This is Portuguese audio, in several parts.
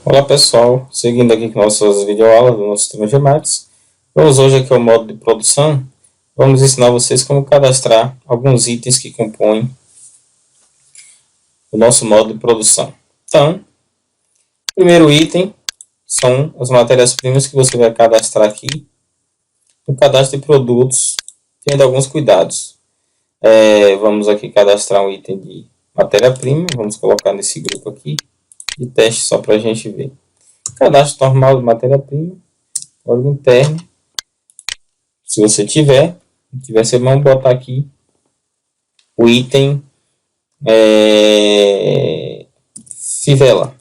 Olá pessoal, seguindo aqui com nossas videoaulas do nosso sistema GMatrix, vamos hoje aqui ao modo de produção. Vamos ensinar vocês como cadastrar alguns itens que compõem o nosso modo de produção. Então, o primeiro item são as matérias-primas que você vai cadastrar aqui no cadastro de produtos, tendo alguns cuidados. Vamos aqui cadastrar um item de matéria-prima, vamos colocar nesse grupo aqui de teste só para a gente ver. Cadastro normal de matéria-prima, código interno. Se você tiver, você vai botar aqui o item fivela.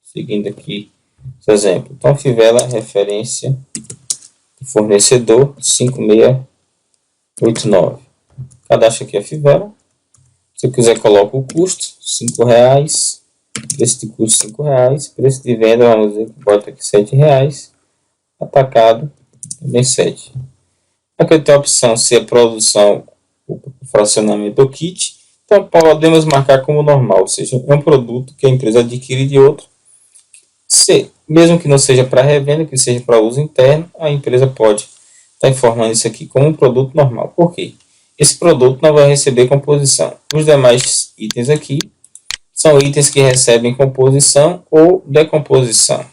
Seguindo aqui esse exemplo. Então, fivela referência de fornecedor 5689. Cadastra aqui a fivela. Se eu quiser, coloco o custo, R$5. Preço de custo R$5, preço de venda, vamos dizer que bota aqui R$7, atacado também 7. Aqui eu tenho a opção se é produção, o fracionamento ou kit, então podemos marcar como normal, ou seja, é um produto que a empresa adquire de outro, mesmo que não seja para revenda, que seja para uso interno, a empresa pode estar informando isso aqui como um produto normal. Por quê? Esse produto não vai receber composição. Os demais itens aqui são itens que recebem composição ou decomposição.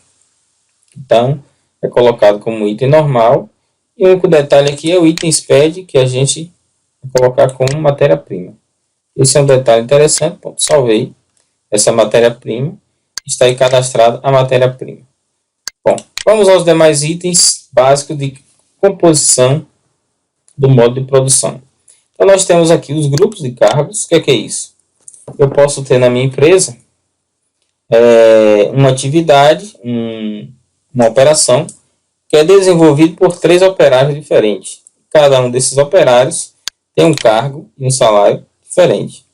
Então, é colocado como item normal. E o único detalhe aqui é o item SPED, que a gente vai colocar como matéria-prima. Esse é um detalhe interessante. Pronto, salvei essa matéria-prima. Está aí cadastrada a matéria-prima. Bom, vamos aos demais itens básicos de composição do modo de produção. Então, nós temos aqui os grupos de cargos. O que é isso? Eu posso ter na minha empresa uma atividade, uma operação, que é desenvolvida por 3 operários diferentes. Cada um desses operários tem um cargo e um salário diferente.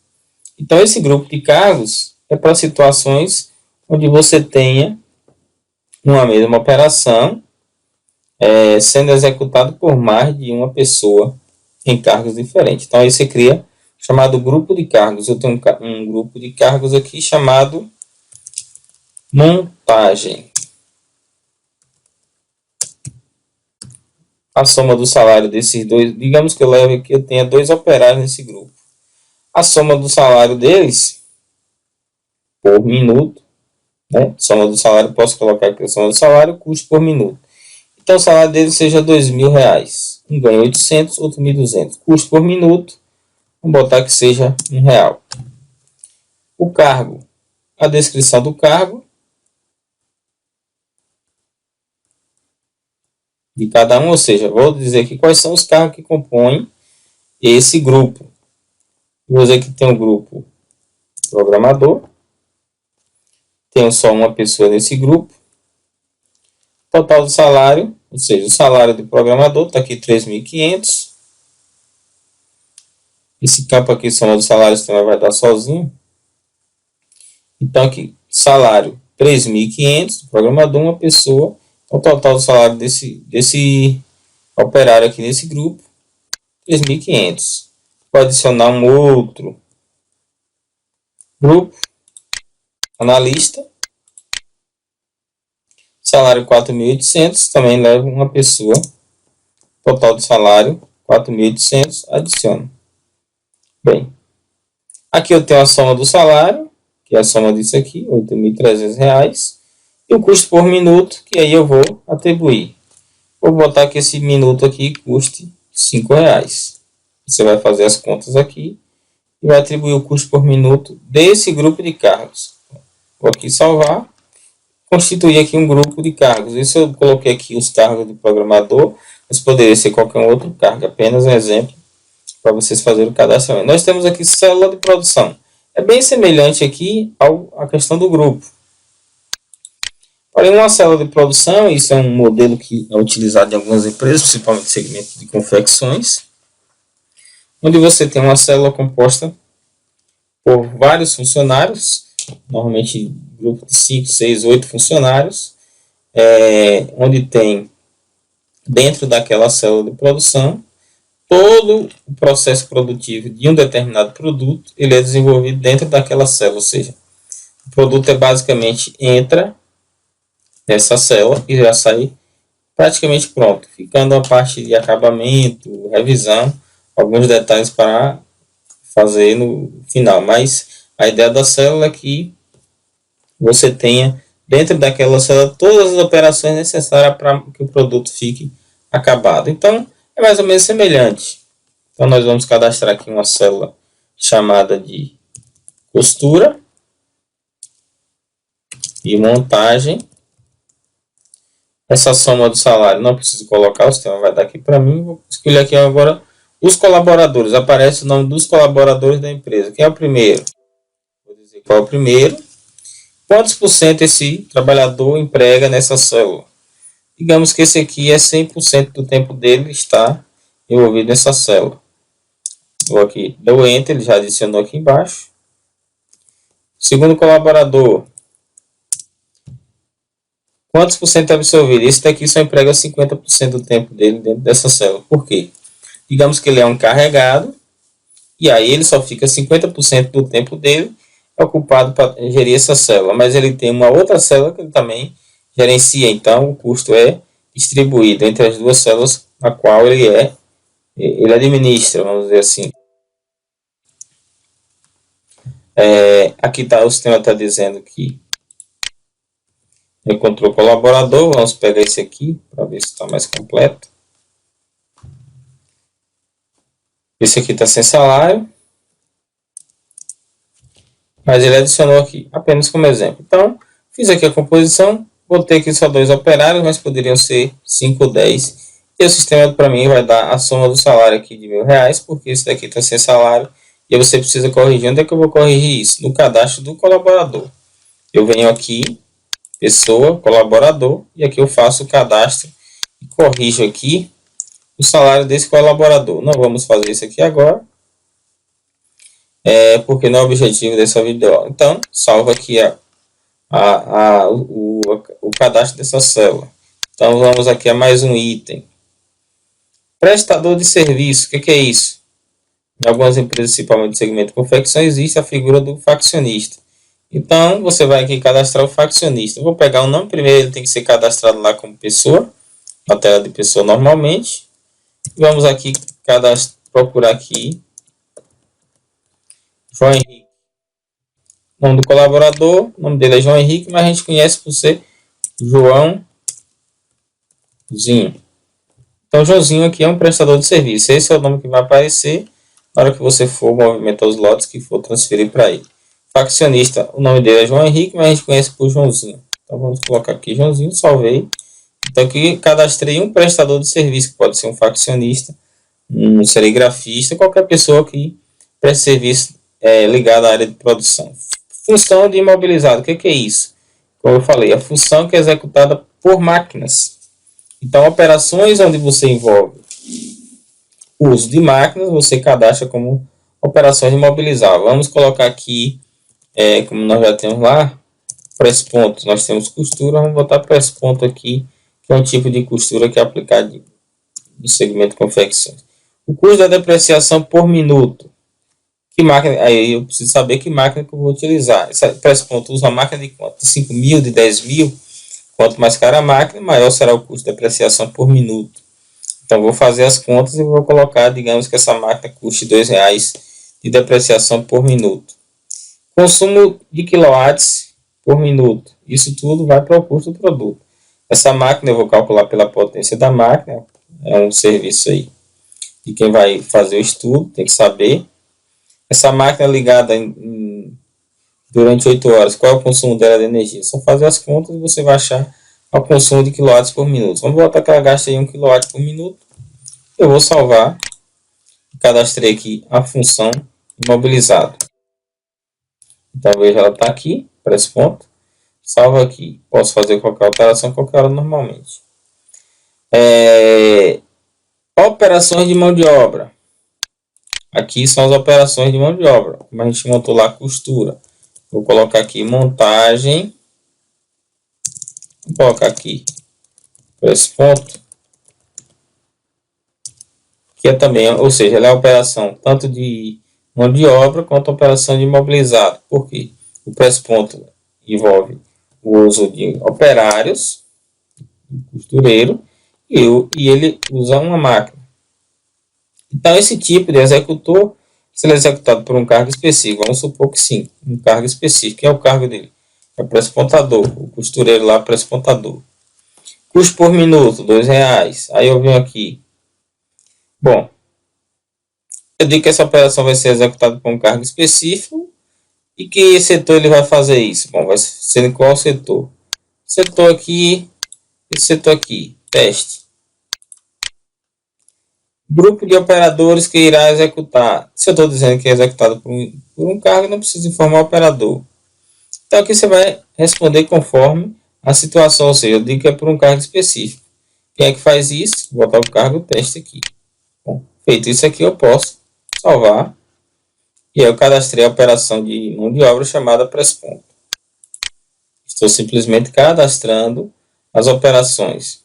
Então, esse grupo de cargos é para situações onde você tenha uma mesma operação sendo executada por mais de uma pessoa em cargos diferentes. Então, aí você cria chamado grupo de cargos. Eu tenho um grupo de cargos aqui chamado montagem. A soma do salário desses dois, digamos que eu levo aqui, eu tenha 2 operários nesse grupo. A soma do salário deles por minuto, né? Soma do salário, posso colocar aqui a soma do salário, custo por minuto. Então, o salário deles seja R$2.000. Um ganha 800, outro 1.200. Custo por minuto, vamos botar que seja R$1. O cargo, a descrição do cargo de cada um, ou seja, vou dizer aqui quais são os cargos que compõem esse grupo. Vou dizer que tem um grupo programador, tenho só uma pessoa nesse grupo. Total do salário, ou seja, o salário do programador está aqui 3.500. Esse campo aqui, soma dos salários, também vai dar sozinho. Então, aqui, salário 3.500 do programador, uma pessoa. O total do salário desse operário aqui nesse grupo, 3.500. Vou adicionar um outro grupo, analista. Salário 4.800, também leva uma pessoa. Total do salário 4.800, adiciono. Bem, aqui eu tenho a soma do salário, que é a soma disso aqui, R$ 8.300, e o custo por minuto, que aí eu vou atribuir. Vou botar que esse minuto aqui custe R$ 5. Você vai fazer as contas aqui e vai atribuir o custo por minuto desse grupo de cargos. Vou aqui salvar, constituir aqui um grupo de cargos. Isso eu coloquei aqui os cargos do programador, mas poderia ser qualquer outro cargo, apenas um exemplo para vocês fazerem o cadastramento. Nós temos aqui célula de produção. É bem semelhante aqui à questão do grupo. Porém, uma célula de produção, isso é um modelo que é utilizado em algumas empresas, principalmente no segmento de confecções, onde você tem uma célula composta por vários funcionários, normalmente grupo de 5, 6, 8 funcionários, onde tem dentro daquela célula de produção todo o processo produtivo de um determinado produto, ele é desenvolvido dentro daquela célula, ou seja, o produto é basicamente entra nessa célula e já sai praticamente pronto, ficando a parte de acabamento, revisão, alguns detalhes para fazer no final, mas a ideia da célula é que você tenha dentro daquela célula todas as operações necessárias para que o produto fique acabado. Então, é mais ou menos semelhante. Então, nós vamos cadastrar aqui uma célula chamada de costura e montagem. Essa soma do salário não preciso colocar, o sistema vai dar aqui para mim. Vou escolher aqui agora os colaboradores. Aparece o nome dos colaboradores da empresa. Quem é o primeiro? Vou dizer qual é o primeiro. Quantos por cento esse trabalhador emprega nessa célula? Digamos que esse aqui é 100% do tempo dele está envolvido nessa célula. Vou aqui, deu Enter, ele já adicionou aqui embaixo. Segundo colaborador, quantos por cento é absorvido? Esse daqui só emprega 50% do tempo dele dentro dessa célula. Por quê? Digamos que ele é um encarregado, e aí ele só fica 50% do tempo dele ocupado para gerir essa célula. Mas ele tem uma outra célula que ele também gerencia, então o custo é distribuído entre as duas células a qual ele administra, vamos dizer assim. Aqui tá, o sistema está dizendo que encontrou colaborador. Vamos pegar esse aqui para ver se está mais completo. Esse aqui está sem salário, mas ele adicionou aqui apenas como exemplo. Então, fiz aqui a composição, botei aqui só 2 operários, mas poderiam ser 5 ou 10. E o sistema para mim vai dar a soma do salário aqui de R$1.000, porque esse daqui está sem salário. E você precisa corrigir. Onde é que eu vou corrigir isso? No cadastro do colaborador. Eu venho aqui, pessoa, colaborador, e aqui eu faço o cadastro e corrijo aqui o salário desse colaborador. Não vamos fazer isso aqui agora, porque não é o objetivo dessa videoaula. Então, salva aqui o cadastro dessa célula. Então, vamos aqui a mais um item. Prestador de serviço, o que é isso? Em algumas empresas, principalmente no segmento de confecção, existe a figura do faccionista. Então, você vai aqui cadastrar o faccionista. Eu vou pegar o nome primeiro, ele tem que ser cadastrado lá como pessoa, na tela de pessoa normalmente. Vamos aqui procurar aqui João Henrique. O nome do colaborador, o nome dele é João Henrique, mas a gente conhece por ser Joãozinho. Então, Joãozinho aqui é um prestador de serviço. Esse é o nome que vai aparecer na hora que você for movimentar os lotes que for transferir para ele. Faccionista, o nome dele é João Henrique, mas a gente conhece por Joãozinho. Então, vamos colocar aqui Joãozinho, salvei. Então, aqui cadastrei um prestador de serviço, que pode ser um faccionista, um serigrafista, qualquer pessoa que preste serviço ligado à área de produção. Função de imobilizado, o que é isso? Como eu falei, a função que é executada por máquinas. Então, operações onde você envolve o uso de máquinas, você cadastra como operações de imobilizar. Vamos colocar aqui, como nós já temos lá, press ponto, nós temos costura, vamos botar press ponto aqui, que é um tipo de costura que é aplicado no segmento de confecções. O custo da depreciação por minuto. Que máquina? Aí eu preciso saber que máquina que eu vou utilizar. Esse press ponto usa uma máquina de quanto? De 5.000, de 10.000. Quanto mais cara a máquina, maior será o custo de depreciação por minuto. Então, vou fazer as contas e vou colocar, digamos que essa máquina custe R$2 de depreciação por minuto. Consumo de quilowatts por minuto. Isso tudo vai para o custo do produto. Essa máquina eu vou calcular pela potência da máquina. É um serviço aí de quem vai fazer o estudo, tem que saber. Essa máquina ligada durante 8 horas, qual é o consumo dela de energia? Só fazer as contas e você vai achar o consumo de quilowatts por minuto. Vamos botar que ela gasta aí 1 kW por minuto. Eu vou salvar. Cadastrei aqui a função imobilizado. Então veja, ela está aqui, para esse ponto. Salva aqui. Posso fazer qualquer alteração, qualquer hora normalmente. Operações de mão de obra. Aqui são as operações de mão de obra. Como a gente montou lá a costura. Vou colocar aqui montagem. Vou colocar aqui para esse ponto. que é também, ou seja, ela é a operação tanto de mão de obra quanto a operação de imobilizado. Por quê? O pré-ponto envolve o uso de operários, costureiro, e ele usa uma máquina. Então, esse tipo de executor, se ele é executado por um cargo específico, vamos supor que sim, um cargo específico, que é o cargo dele? É o pré-pontador, o costureiro lá, pré-pontador. Custo por minuto, R$2. Aí eu venho aqui. Bom, eu digo que essa operação vai ser executada por um cargo específico. E que setor ele vai fazer isso? Bom, vai ser em qual setor? Setor aqui, esse setor aqui, teste. Grupo de operadores que irá executar. Se eu estou dizendo que é executado por um cargo, não precisa informar o operador. Então aqui você vai responder conforme a situação, ou seja, eu digo que é por um cargo específico. Quem é que faz isso? Vou botar o cargo teste aqui. Bom, feito isso aqui, eu posso salvar. E aí eu cadastrei a operação de mão de obra chamada pré-ponto. Estou simplesmente cadastrando as operações.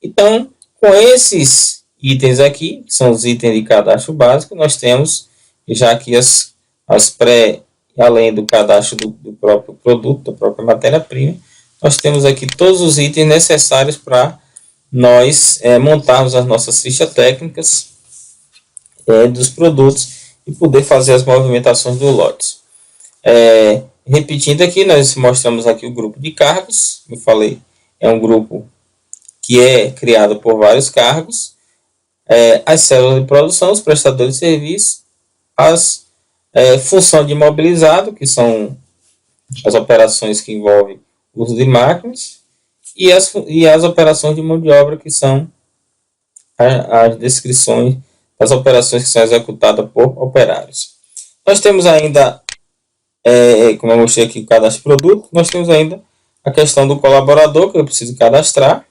Então, com esses itens aqui, que são os itens de cadastro básico, nós temos já aqui as pré, além do cadastro do próprio produto, da própria matéria-prima, nós temos aqui todos os itens necessários para nós montarmos as nossas fichas técnicas dos produtos e poder fazer as movimentações do lote. Repetindo aqui, nós mostramos aqui o grupo de cargos. Eu falei, é um grupo que é criado por vários cargos. As células de produção, os prestadores de serviço, as função de imobilizado, que são as operações que envolvem o uso de máquinas, e as operações de mão de obra, que são as descrições das operações que são executadas por operários. Nós temos ainda, como eu mostrei aqui, o cadastro de produto, nós temos ainda a questão do colaborador, que eu preciso cadastrar,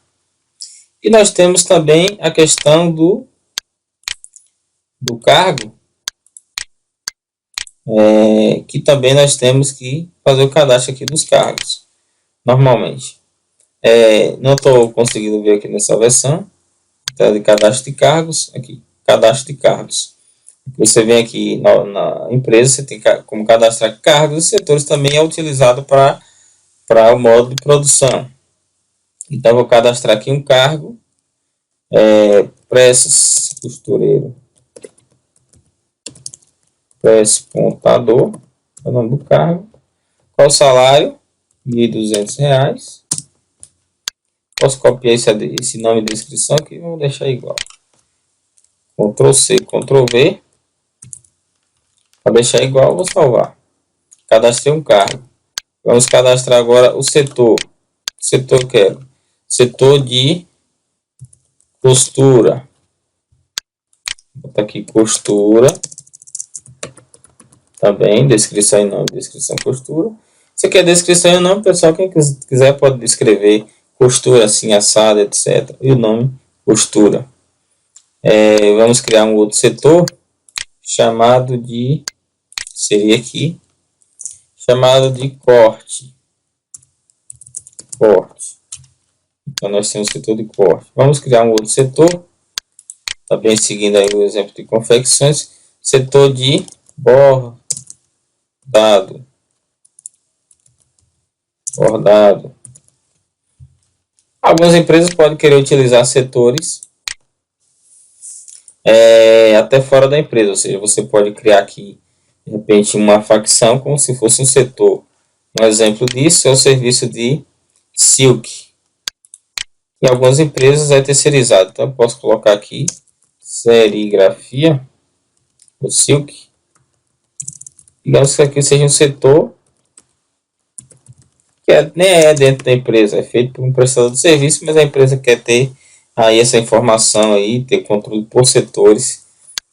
e nós temos também a questão do cargo, que também nós temos que fazer o cadastro aqui dos cargos, normalmente. Não estou conseguindo ver aqui nessa versão, de cadastro de cargos, aqui, cadastro de cargos. Você vem aqui na empresa, você tem como cadastrar cargos e setores, também é utilizado para o modo de produção. Então, eu vou cadastrar aqui um cargo, presses costureiro, pré-pontador, é o nome do cargo. Qual o salário? R$1.200. Posso copiar esse nome de descrição aqui, vamos deixar igual. Ctrl C, Ctrl V. Para deixar igual, vou salvar. Cadastrei um cargo. Vamos cadastrar agora o setor. Setor eu quero. Setor de costura. Vou botar aqui costura. Também, descrição e nome, descrição, costura. Isso aqui é descrição e nome, pessoal. Quem quiser pode escrever costura assim, assada, etc. E o nome, costura. Vamos criar um outro setor chamado de, seria aqui, chamado de corte. Corte. Então, nós temos o setor de corte. Vamos criar um outro setor, também seguindo aí o exemplo de confecções, setor de bordado. Bordado. Algumas empresas podem querer utilizar setores até fora da empresa, ou seja, você pode criar aqui, de repente, uma facção como se fosse um setor. Um exemplo disso é o serviço de Silk. Em algumas empresas é terceirizado, então eu posso colocar aqui serigrafia, o Silk. Digamos que aqui seja um setor que nem é dentro da empresa, é feito por um prestador de serviço, mas a empresa quer ter aí essa informação aí, ter controle por setores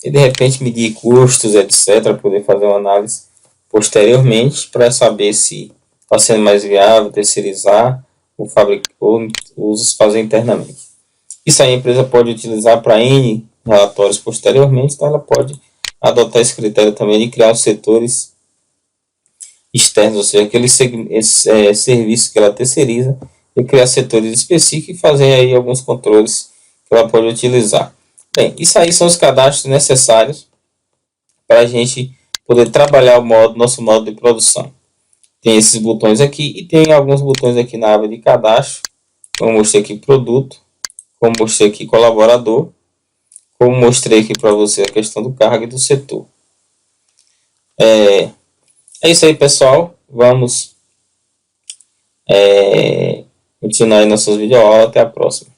e de repente medir custos, etc, para poder fazer uma análise posteriormente para saber se está sendo mais viável terceirizar ou fazer internamente. Isso aí a empresa pode utilizar para N relatórios posteriormente, então ela pode adotar esse critério também de criar os setores externos, ou seja, aquele serviço que ela terceiriza, e criar setores específicos e fazer aí alguns controles que ela pode utilizar. Bem, isso aí são os cadastros necessários para a gente poder trabalhar nosso modo de produção. Tem esses botões aqui e tem alguns botões aqui na aba de cadastro. Como mostrei aqui produto, como mostrei aqui colaborador, como mostrei aqui para você a questão do cargo e do setor. É isso aí, pessoal. Vamos continuar aí nossas videoaulas. Até a próxima.